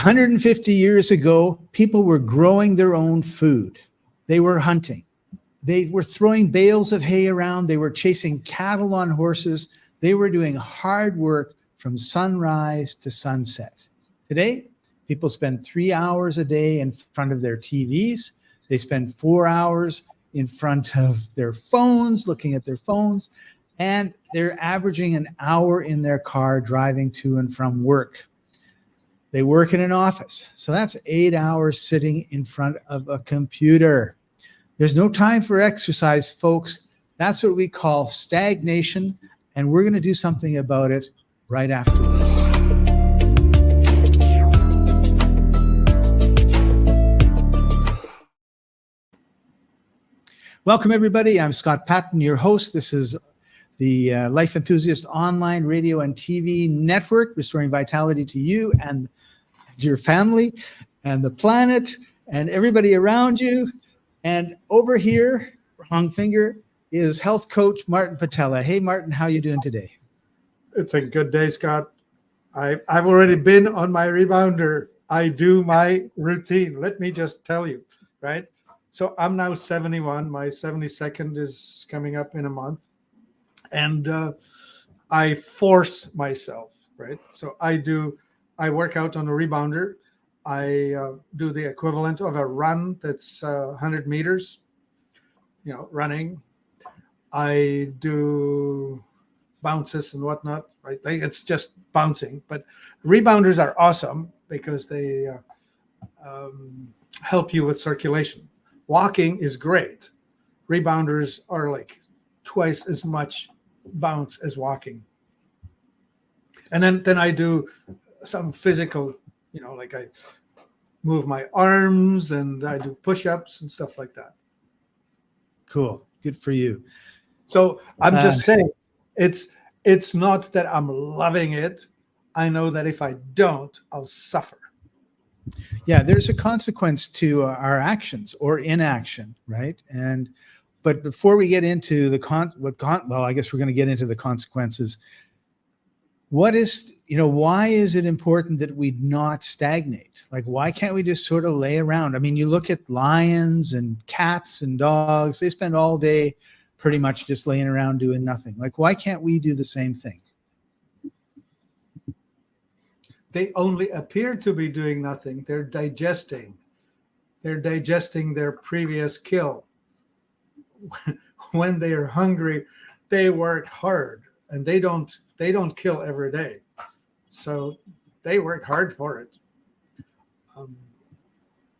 150 years ago, people were growing their own food. They were hunting. They were throwing bales of hay around. They were chasing cattle on horses. They were doing hard work from sunrise to sunset. Today, people spend 3 hours a day in front of their TVs. They spend 4 hours in front of their phones, looking at their phones, and they're averaging an hour in their car driving to and from work. They work in an office. So that's 8 hours sitting in front of a computer. There's no time for exercise, folks. That's what we call stagnation, and we're going to do something about it right after this. Welcome, everybody. I'm Scott Patton, your host. This is the Life Enthusiast online radio and TV network, restoring vitality to you and your family and the planet and everybody around you. And over here, wrong finger, is health coach Martin Patella. Hey, Martin, how are you doing today? It's a good day, Scott. I've already been on my rebounder. I do my routine. Let me just tell you, right? So I'm now 71. My 72nd is coming up in a month. And I force myself, right? So I work out on a rebounder. I do the equivalent of a run that's 100 meters, running. I do bounces and whatnot, right? It's just bouncing. But rebounders are awesome because they help you with circulation. Walking is great. Rebounders are like twice as much bounce as walking. And then I do some physical, like I move my arms and I do push-ups and stuff like that. Cool. Good for you. So I'm just saying, it's not that I'm loving it. I know that if I don't, I'll suffer. Yeah, there's a consequence to our actions or inaction, right? But before we get into I guess we're going to get into the consequences. Why is it important that we not stagnate? Like, why can't we just sort of lay around? I mean, you look at lions and cats and dogs, they spend all day pretty much just laying around doing nothing. Like, why can't we do the same thing? They only appear to be doing nothing. They're digesting. They're digesting their previous kill. When they are hungry, they work hard, and they don't kill every day. So they work hard for it.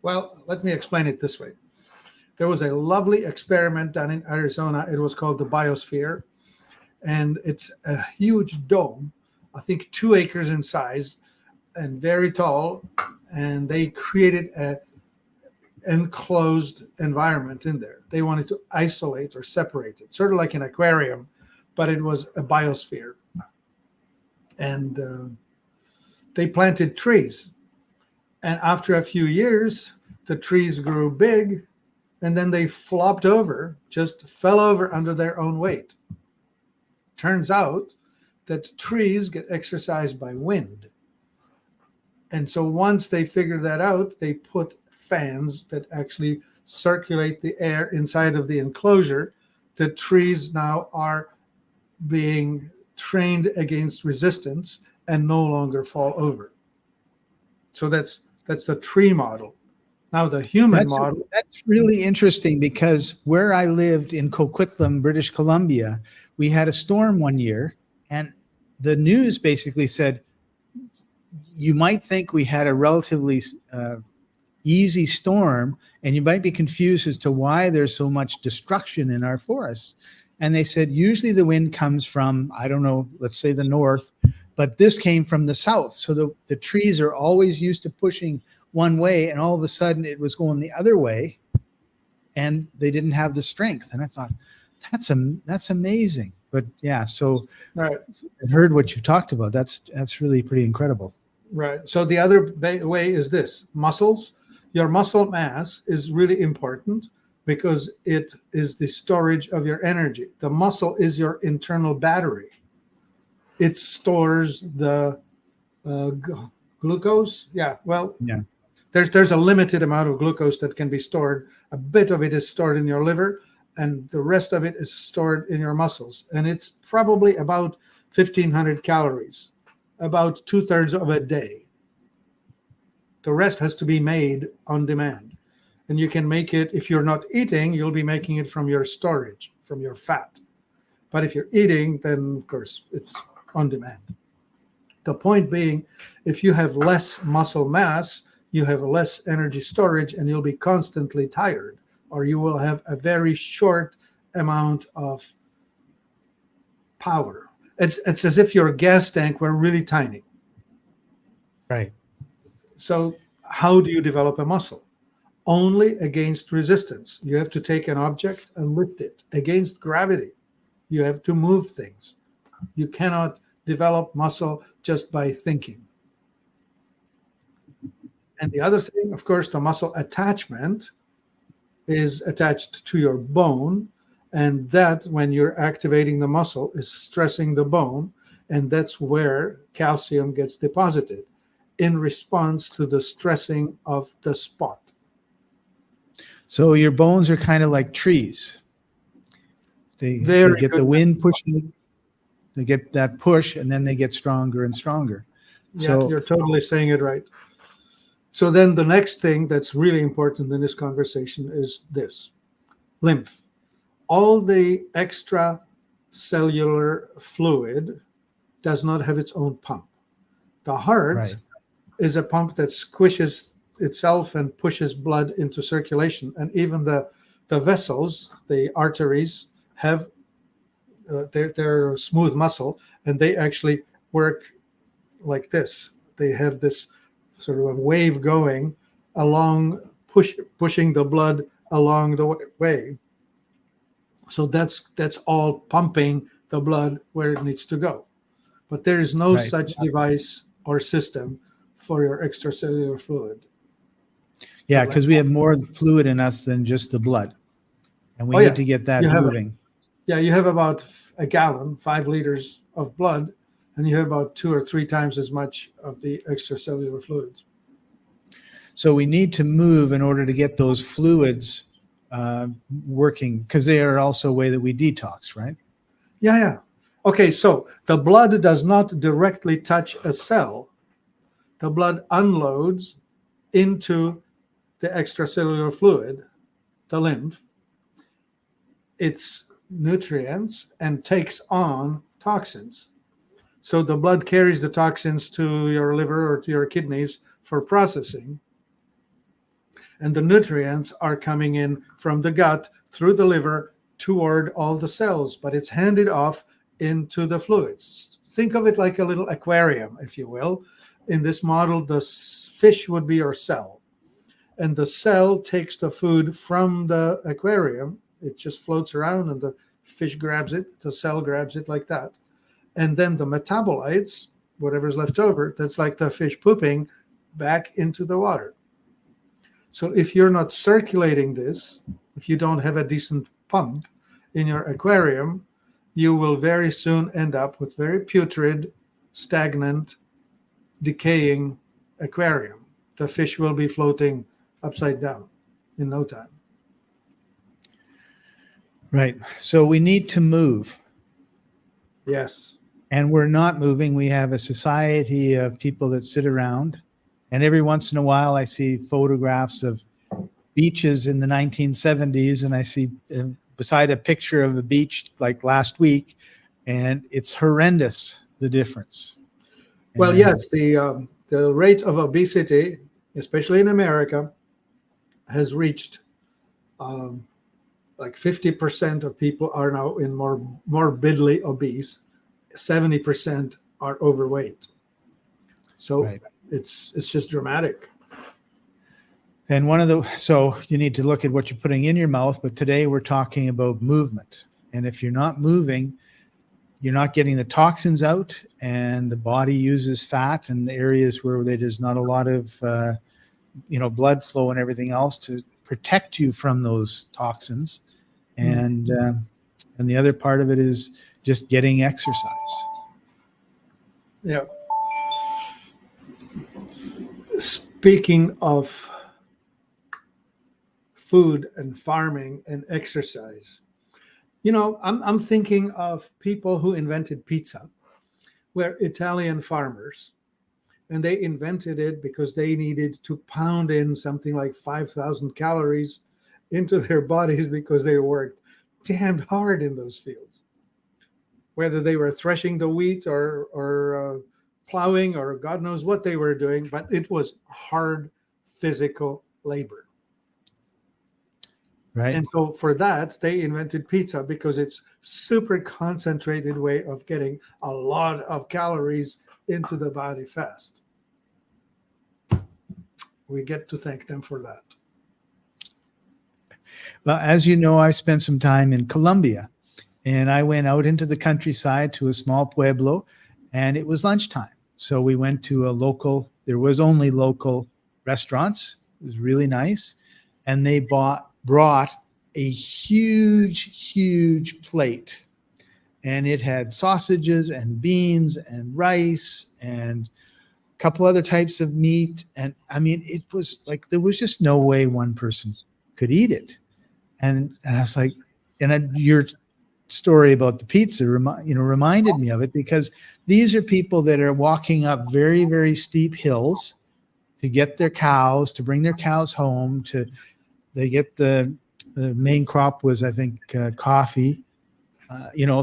Well, let me explain it this way. There was a lovely experiment done in Arizona. It was called the Biosphere, and it's a huge dome, I think 2 acres in size, and very tall, and they created a enclosed environment in there. They wanted to isolate or separate it, sort of like an aquarium, but it was a biosphere. And they planted trees. And after a few years, the trees grew big, and then they flopped over, just fell over under their own weight. Turns out that trees get exercised by wind. And so once they figured that out, they put fans that actually circulate the air inside of the enclosure. The trees now are being trained against resistance and no longer fall over. So that's the tree model. Now the human model. That's really interesting, because where I lived in Coquitlam, British Columbia, we had a storm one year, and the news basically said, you might think we had a relatively easy storm, and you might be confused as to why there's so much destruction in our forests. And they said, usually the wind comes from, I don't know, let's say the north, but this came from the south. So the trees are always used to pushing one way, and all of a sudden it was going the other way, and they didn't have the strength. And I thought, that's amazing. But yeah, so right. I heard what you talked about. That's really pretty incredible. Right. So the other way is this: muscles. Your muscle mass is really important because it is the storage of your energy. The muscle is your internal battery. It stores the Glucose? Yeah. Well, Yeah. there's a limited amount of glucose that can be stored. A bit of it is stored in your liver, and the rest of it is stored in your muscles. And it's probably about 1,500 calories, about 2/3 of a day. The rest has to be made on demand. And you can make it, if you're not eating, you'll be making it from your storage, from your fat. But if you're eating, then of course it's on demand. The point being, if you have less muscle mass, you have less energy storage, and you'll be constantly tired, or you will have a very short amount of power. It's as if your gas tank were really tiny. Right. So how do you develop a muscle? Only against resistance. You have to take an object and lift it against gravity. You have to move things. You cannot develop muscle just by thinking. And the other thing, of course, the muscle attachment is attached to your bone. And that, when you're activating the muscle, is stressing the bone. And that's where calcium gets deposited in response to the stressing of the spot. So your bones are kind of like trees. They get the wind pushing, they get that push, and then they get stronger and stronger. Yeah, So you're totally saying it right. So then the next thing that's really important in this conversation is this: lymph. All the extracellular fluid does not have its own pump. The heart right. is a pump that squishes itself and pushes blood into circulation. And even the vessels, the arteries, have they're smooth muscle, and they actually work like this. They have this sort of a wave going along, pushing the blood along the way. So that's all pumping the blood where it needs to go. But there is no Right. such device or system for your extracellular fluid. Yeah, because we have more fluid in us than just the blood, and we Oh, need yeah. to get that You have moving. You have about a gallon, 5 liters of blood, and you have about 2 or 3 times as much of the extracellular fluids. So we need to move in order to get those fluids working, because they are also a way that we detox, right? Yeah. Okay, so the blood does not directly touch a cell. The blood unloads into the extracellular fluid, the lymph, its nutrients, and takes on toxins. So the blood carries the toxins to your liver or to your kidneys for processing. And the nutrients are coming in from the gut through the liver toward all the cells, but it's handed off into the fluids. Think of it like a little aquarium, if you will. In this model, the fish would be your cell. And the cell takes the food from the aquarium. It just floats around and the fish grabs it, the cell grabs it like that. And then the metabolites, whatever's left over, that's like the fish pooping back into the water. So if you're not circulating this, if you don't have a decent pump in your aquarium, you will very soon end up with very putrid, stagnant, decaying aquarium. The fish will be floating upside down in no time. Right. So we need to move. Yes. And we're not moving. We have a society of people that sit around. And every once in a while, I see photographs of beaches in the 1970s, and I see beside a picture of a beach like last week, and it's horrendous, the difference. Well, And yes, the rate of obesity, especially in America, has reached like 50% of people are now in morbidly obese. 70% are overweight. So right. it's just dramatic. And so you need to look at what you're putting in your mouth, but today we're talking about movement. And if you're not moving, you're not getting the toxins out, and the body uses fat in the areas where there's not a lot of blood flow and everything else to protect you from those toxins. And the other part of it is just getting exercise. Yeah. Speaking of food and farming and exercise, I'm thinking of people who invented pizza, were Italian farmers, and they invented it because they needed to pound in something like 5,000 calories into their bodies because they worked damned hard in those fields, whether they were threshing the wheat or plowing or God knows what they were doing, but it was hard physical labor. Right. And so for that, they invented pizza because it's super concentrated way of getting a lot of calories into the body fast. We get to thank them for that. Well, as you know, I spent some time in Colombia, and I went out into the countryside to a small pueblo, and it was lunchtime. So we went to there was only local restaurants. It was really nice. And they brought a huge plate, and it had sausages and beans and rice and a couple other types of meat. And I mean, it was like, there was just no way one person could eat it. And I was like, your story about the pizza reminded me of it, because these are people that are walking up very, very steep hills to get their cows, to bring their cows home. They get the main crop was, I think, coffee.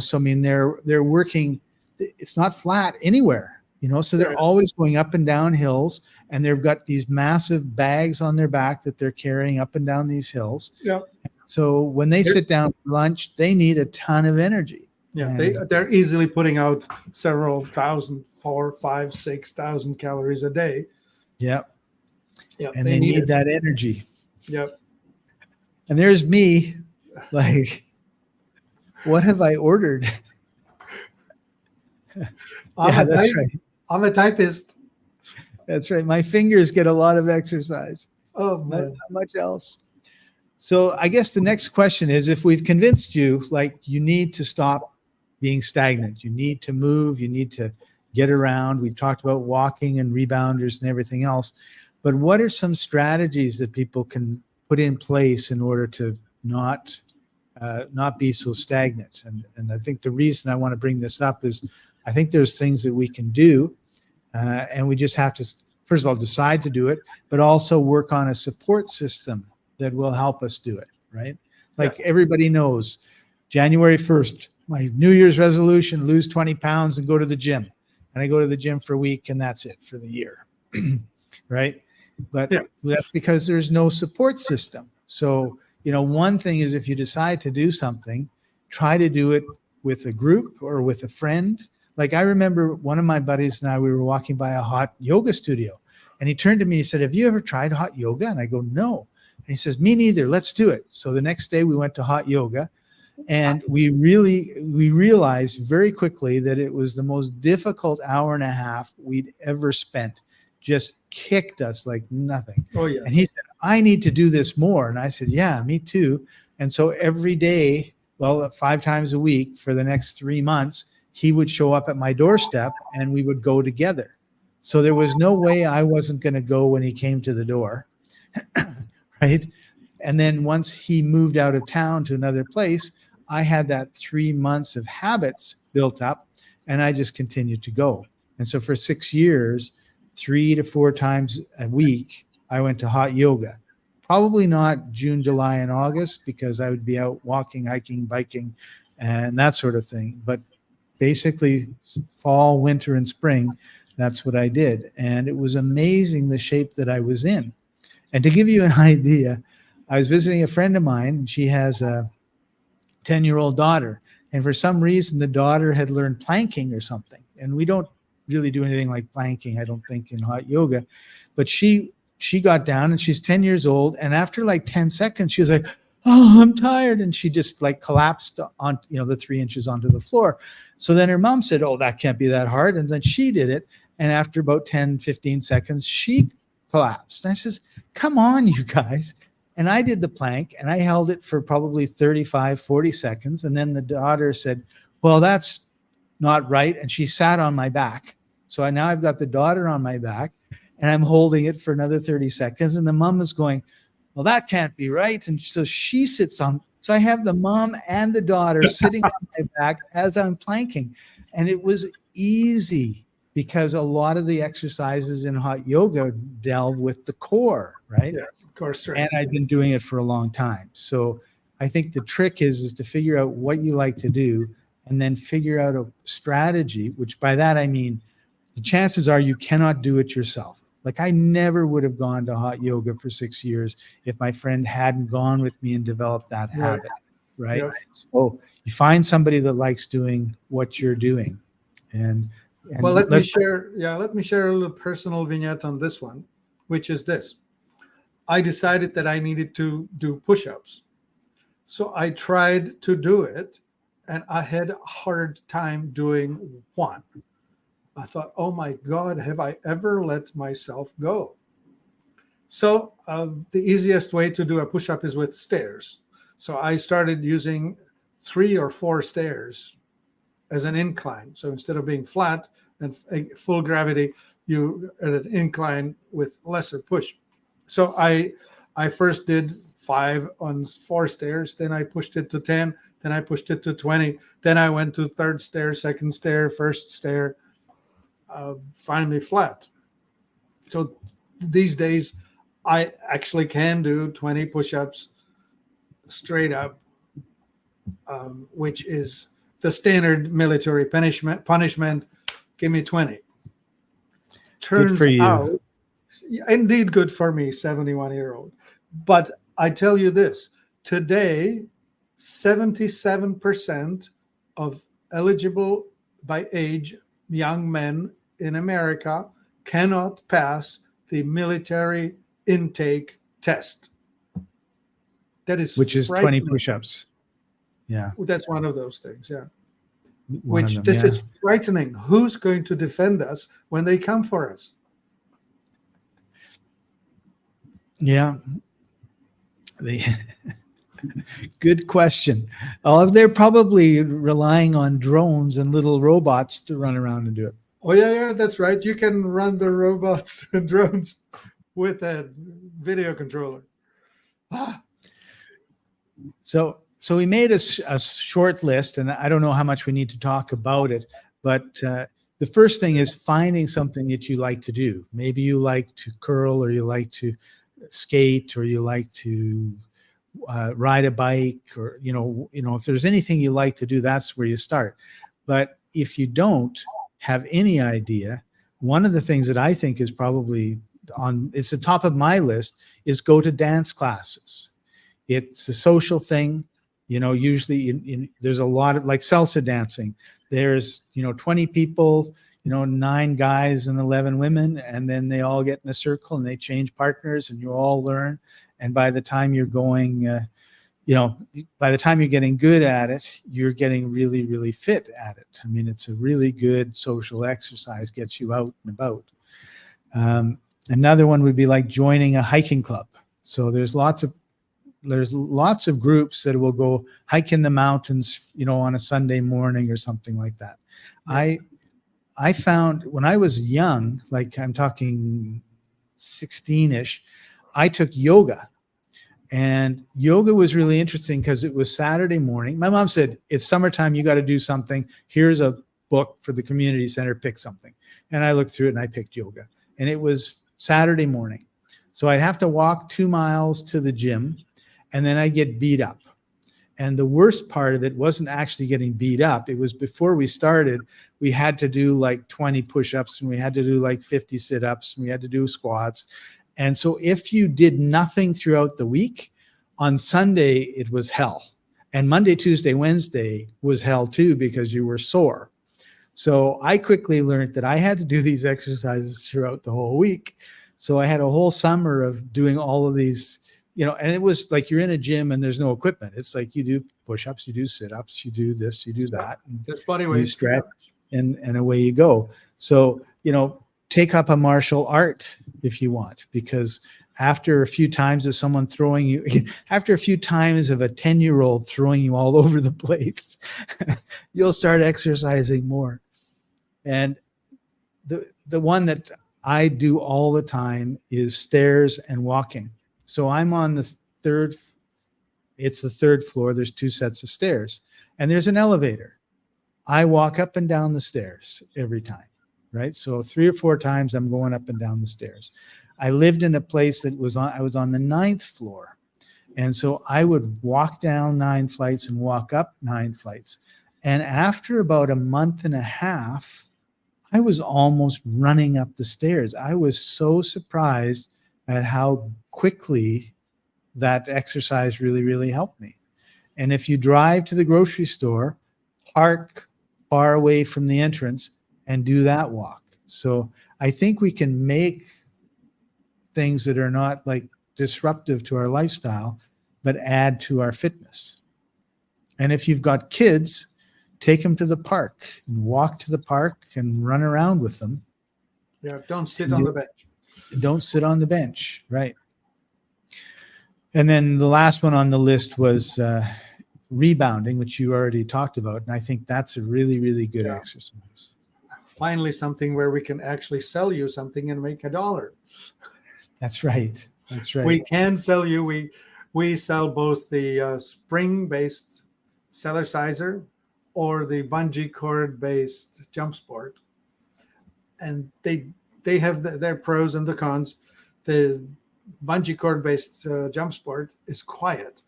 So I mean, they're working. It's not flat anywhere, So they're always going up and down hills, and they've got these massive bags on their back that they're carrying up and down these hills. Yeah. So when they sit down for lunch, they need a ton of energy. Yeah, they're easily putting out several thousand, 4,000, 5,000, 6,000 calories a day. Yep. Yeah, and they need that energy. Yep. And there's me, like, what have I ordered? That's right. I'm a typist. That's right. My fingers get a lot of exercise. Oh, man. Not much else. So I guess the next question is, if we've convinced you, like, you need to stop being stagnant, you need to move, you need to get around. We've talked about walking and rebounders and everything else. But what are some strategies that people can put in place in order to not be so stagnant? And I think the reason I want to bring this up is I think there's things that we can do, and we just have to, first of all, decide to do it, but also work on a support system that will help us do it, right? Like, yes. Everybody knows January 1st, my New Year's resolution, lose 20 pounds and go to the gym. And I go to the gym for a week, and that's it for the year, right? But that's because there's no support system. So, one thing is, if you decide to do something, try to do it with a group or with a friend. Like, I remember one of my buddies and I, we were walking by a hot yoga studio, and he turned to me and he said, "Have you ever tried hot yoga?" And I go, "No." And he says, "Me neither. Let's do it." So the next day we went to hot yoga, and we realized very quickly that it was the most difficult hour and a half we'd ever spent. Just kicked us like nothing. Oh, yeah. And he said, "I need to do this more." And I said, "Yeah, me too." And so every day, 5 times a week for the next 3 months, he would show up at my doorstep and we would go together. So there was no way I wasn't going to go when he came to the door. Right. And then once he moved out of town to another place, I had that 3 months of habits built up, and I just continued to go. And so for 6 years, 3 to 4 times a week, I went to hot yoga. Probably not June, July, and August, because I would be out walking, hiking, biking, and that sort of thing. But basically fall, winter, and spring, that's what I did. And it was amazing the shape that I was in. And to give you an idea, I was visiting a friend of mine, and she has a 10-year-old daughter. And for some reason, the daughter had learned planking or something. And we don't really do anything like planking, I don't think, in hot yoga. But she got down, and she's 10 years old. And after like 10 seconds, she was like, "Oh, I'm tired." And she just like collapsed on, the 3 inches onto the floor. So then her mom said, "Oh, that can't be that hard." And then she did it. And after about 10, 15 seconds, she collapsed. And I says, "Come on, you guys." And I did the plank, and I held it for probably 35, 40 seconds. And then the daughter said, "Well, that's not right." And she sat on my back. So now I've got the daughter on my back, and I'm holding it for another 30 seconds. And the mom is going, well, that can't be right. And so she sits on, so I have the mom and the daughter sitting on my back as I'm planking. And it was easy because a lot of the exercises in hot yoga delve with the core, right? Yeah, core And strength. I've been doing it for a long time. So I think the trick is to figure out what you like to do and then figure out a strategy, which by that I mean the chances are you cannot do it yourself. Like I never would have gone to hot yoga for 6 years if my friend hadn't gone with me and developed that habit, right? Yep. So you find somebody that likes doing what you're doing. And Well, let me share a little personal vignette on this one, which is this. I decided that I needed to do push-ups. So I tried to do it, and I had a hard time doing one. I thought, oh my God, have I ever let myself go? So the easiest way to do a push-up is with stairs. So I started using 3 or 4 stairs as an incline. So instead of being flat and full gravity, you at an incline with lesser push. So I first did 5 on 4 stairs, then I pushed it to 10, then I pushed it to 20, then I went to 3rd stair, 2nd stair, 1st stair, finally flat. So these days I actually can do 20 push-ups straight up, which is the standard military punishment. Give me 20. Turns good for you. out, indeed good for me, 71-year-old. But I tell you this, today, 77% of eligible by age young men in America cannot pass the military intake test. That is which is 20 push-ups. Yeah. That's one of those things, yeah. This is frightening. Who's going to defend us when they come for us? Yeah. Good question. Oh, they're probably relying on drones and little robots to run around and do it. Oh, yeah, that's right. You can run the robots and drones with a video controller. So we made a short list, and I don't know how much we need to talk about it, but the first thing is finding something that you like to do. Maybe you like to curl, or you like to skate, or you like to ride a bike, or if there's anything you like to do, that's where you start. But if you don't have any idea, one of the things that I think is probably it's the top of my list is go to dance classes. It's a social thing. Usually there's a lot of, like, salsa dancing. There's 20 people, 9 guys and 11 women, and then they all get in a circle and they change partners and you all learn. And by the time you're going, by the time you're getting good at it, you're getting really, really fit at it. I mean, it's a really good social exercise, gets you out and about. Another one would be like joining a hiking club. So there's lots of groups that will go hike in the mountains, on a Sunday morning or something like that. I found when I was young, like I'm talking 16-ish, I took yoga. And yoga was really interesting because it was Saturday morning. My mom said, it's summertime, you got to do something. Here's a book for the community center, pick something. And I looked through it and I picked yoga. And it was Saturday morning. So I'd have to walk 2 miles to the gym, and then I'd get beat up. And the worst part of it wasn't actually getting beat up. It was before we started, we had to do like 20 push-ups, and we had to do like 50 sit-ups, and we had to do squats. And so if you did nothing throughout the week, on Sunday, it was hell. And Monday, Tuesday, Wednesday was hell too, because you were sore. So I quickly learned that I had to do these exercises throughout the whole week. So I had a whole summer of doing all of these, and it was like you're in a gym and there's no equipment. It's like you do push-ups, you do sit-ups, you do this, you do that. Just body weight. You stretch, and away you go. So, take up a martial art if you want, because after a few times of someone throwing you, after a few times of a 10-year-old throwing you all over the place, you'll start exercising more. And the one that I do all the time is stairs and walking. So I'm on the third, it's the third floor. There's 2 sets of stairs and there's an elevator. I walk up and down the stairs every time, right? So 3 or 4 times I'm going up and down the stairs. I lived in a place that I was on the 9th floor. And so I would walk down 9 flights and walk up 9 flights. And after about a month and a half, I was almost running up the stairs. I was so surprised at how quickly that exercise really, really helped me. And if you drive to the grocery store, park far away from the entrance and do that walk. So I think we can make things that are not like disruptive to our lifestyle, but add to our fitness. And if you've got kids, take them to the park and walk to the park and run around with them. Yeah, don't sit on the bench. Don't sit on the bench, right? And then the last one on the list was rebounding, which you already talked about. And I think that's a really, really good exercise. Finally, something where we can actually sell you something and make $1. That's right. That's right. We can sell you. We sell both the spring-based Cellerciser or the bungee cord-based jump sport, and they have their pros and the cons. The bungee cord-based jump sport is quiet.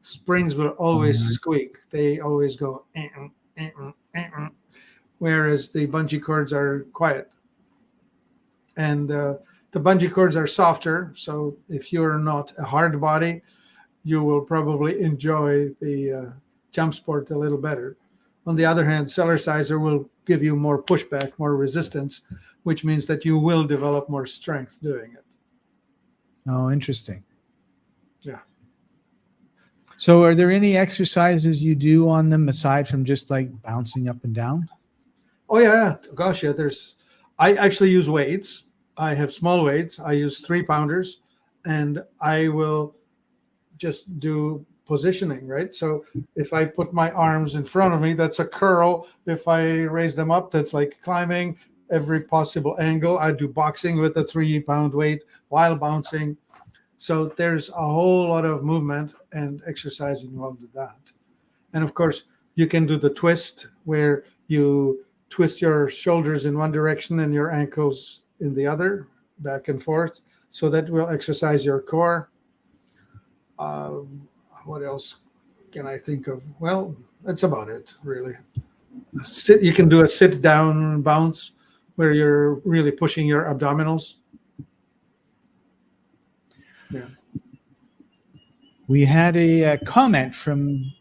Springs will always squeak. They always go, whereas the bungee cords are quiet. And the bungee cords are softer, so if you're not a hard body, you will probably enjoy the jump sport a little better. On the other hand, Cellerciser will give you more pushback, more resistance, which means that you will develop more strength doing it. Oh, interesting. Yeah. So are there any exercises you do on them aside from just like bouncing up and down? Oh, yeah. Gosh, yeah. I actually use weights. I have small weights. I use 3-pounders, and I will just do positioning, right? So if I put my arms in front of me, that's a curl. If I raise them up, that's like climbing every possible angle. I do boxing with a 3-pound weight while bouncing. So there's a whole lot of movement and exercise involved with that. And of course, you can do the twist where you twist your shoulders in one direction and your ankles in the other, back and forth. So that will exercise your core. What else can I think of? Well, that's about it, really. You can do a sit-down bounce where you're really pushing your abdominals. Yeah. We had a comment from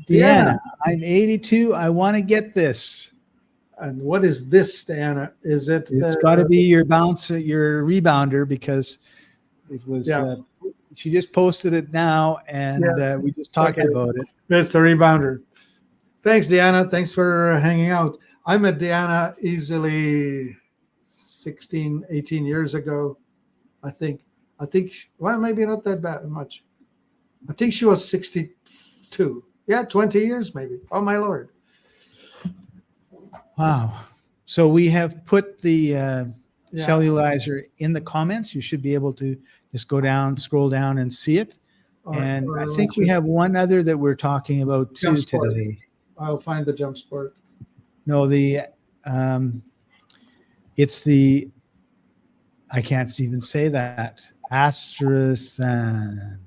Deanna. I'm 82. I want to get this. And what is this, Deanna? Is it? It's got to be your your rebounder, because it was. She just posted it now, and we just talked about it. It's the rebounder. Thanks, Deanna. Thanks for hanging out. I met Deanna easily 16, 18 years ago, I think. Well, maybe not that bad much. I think she was 62. Yeah, 20 years maybe. Oh, my Lord. Wow. So we have put the Cellulizer in the comments. You should be able to just go down, scroll down and see it. And I think we have one other that we're talking about too today. I'll find the jump sport. No, it's the, I can't even say that. Astaxanthin.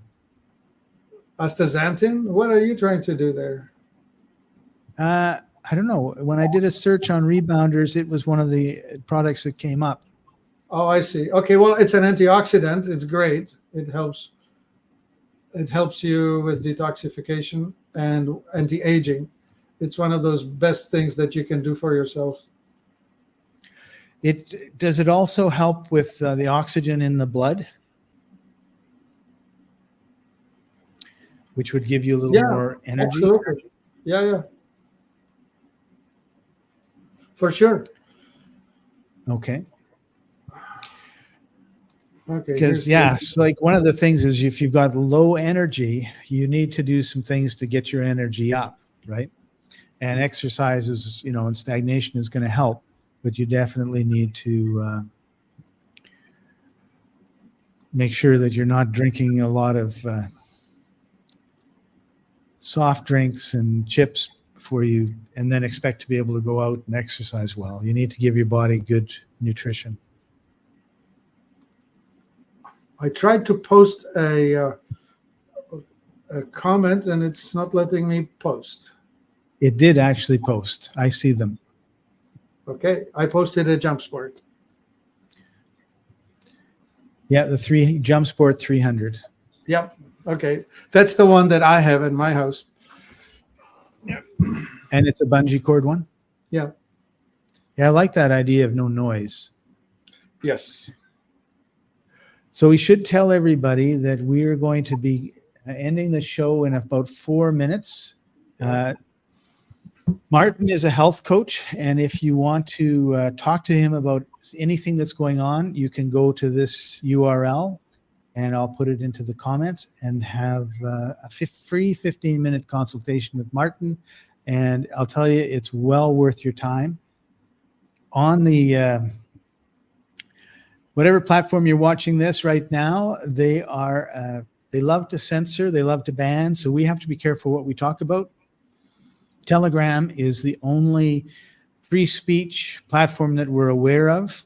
Astaxanthin? What are you trying to do there? I don't know. When I did a search on rebounders, it was one of the products that came up. Oh, I see. Okay, well, it's an antioxidant. It's great. It helps you with detoxification and anti-aging. It's one of those best things that you can do for yourself. Does it also help with the oxygen in the blood, which would give you a little more energy? Absolutely. Yeah. For sure. Okay. Because like one of the things is if you've got low energy, you need to do some things to get your energy up, right? And exercises, and stagnation is going to help, but you definitely need to make sure that you're not drinking a lot of soft drinks and chips before you, and then expect to be able to go out and exercise well. You need to give your body good nutrition. I tried to post a comment and it's not letting me post. It did actually post. I see them. Okay, I posted a jump sport. Yeah, the Jump Sport 300. Yep. Okay, that's the one that I have in my house. And it's a bungee cord one? Yeah. Yeah, I like that idea of no noise. Yes. So we should tell everybody that we are going to be ending the show in about 4 minutes. Martin is a health coach, and if you want to talk to him about anything that's going on, you can go to this URL, and I'll put it into the comments, and have a free 15-minute consultation with Martin. And I'll tell you, it's well worth your time. On the whatever platform you're watching this right now, they love to censor, they love to ban, so we have to be careful what we talk about. Telegram is the only free speech platform that we're aware of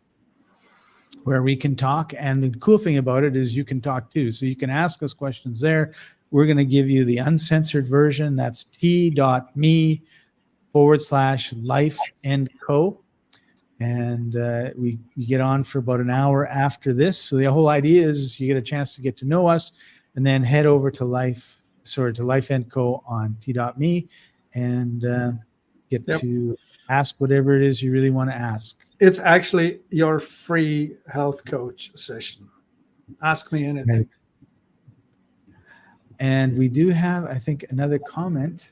where we can talk. And the cool thing about it is you can talk too. So you can ask us questions there. We're going to give you the uncensored version. That's t.me/life&co. And we get on for about an hour after this. So the whole idea is you get a chance to get to know us, and then head over to life&co on t.me and get to ask whatever it is you really want to ask. It's actually your free health coach session. Ask me anything. Right. And we do have, I think, another comment.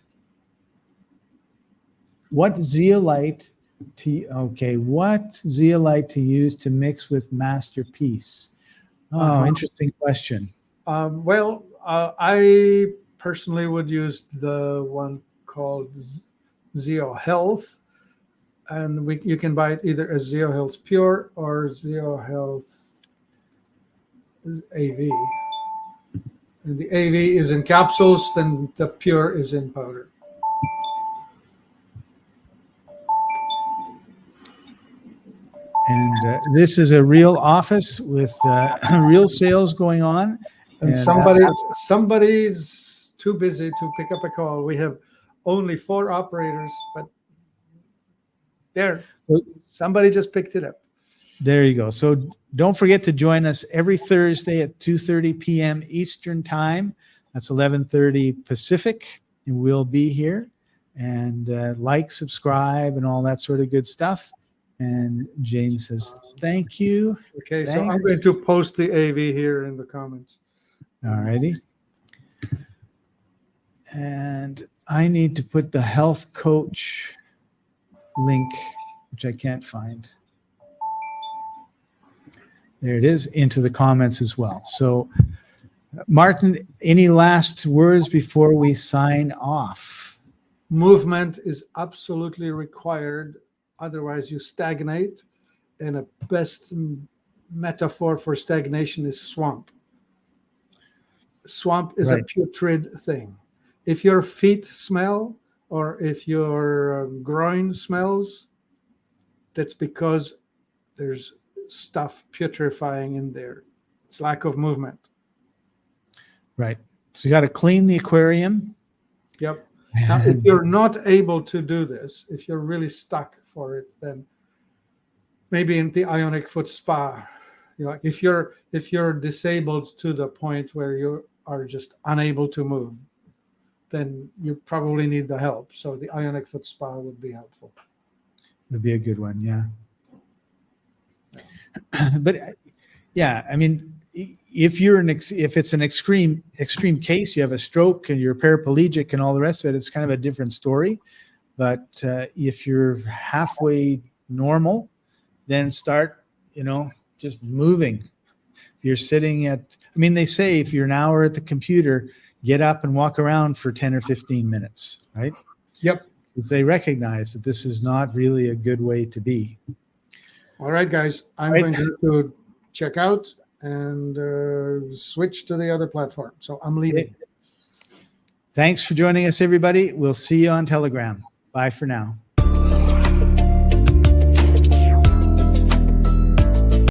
What zeolite to use to mix with Masterpiece? Oh, interesting question. I personally would use the one called Zeo Health, and you can buy it either as Zeo Health Pure or Zeo Health AV. And the AV is in capsules, then the Pure is in powder. And this is a real office with real sales going on. And somebody's too busy to pick up a call. We have only 4 operators, but somebody just picked it up. There you go. So don't forget to join us every Thursday at 2:30 p.m. Eastern Time. That's 11:30 Pacific, and we'll be here. And subscribe, and all that sort of good stuff. And Jane says, thank you. Okay, Thanks. so I'm going to post the AV here in the comments. All righty. And I need to put the health coach link, which I can't find. There it is, into the comments as well. So, Martin, any last words before we sign off? Movement is absolutely required. Otherwise, you stagnate. And a best metaphor for stagnation is swamp. Swamp is a putrid thing. If your feet smell or if your groin smells, that's because there's stuff putrefying in there. It's lack of movement. Right. So you got to clean the aquarium. Yep. Now, if you're not able to do this, if you're really stuck for it, then maybe in the Ionic Foot Spa, like if you're disabled to the point where you are just unable to move, then you probably need the help. So the Ionic Foot Spa would be helpful. Would be a good one, yeah. But yeah, I mean, if it's an extreme case, you have a stroke and you're paraplegic and all the rest of it, it's kind of a different story. But if you're halfway normal, then start, just moving. If you're sitting they say if you're an hour at the computer, get up and walk around for 10 or 15 minutes, right? Yep. Because they recognize that this is not really a good way to be. All right, guys, I'm going to check out. and switch to the other platform. So I'm leaving. Thanks for joining us, everybody. We'll see you on Telegram. Bye for now.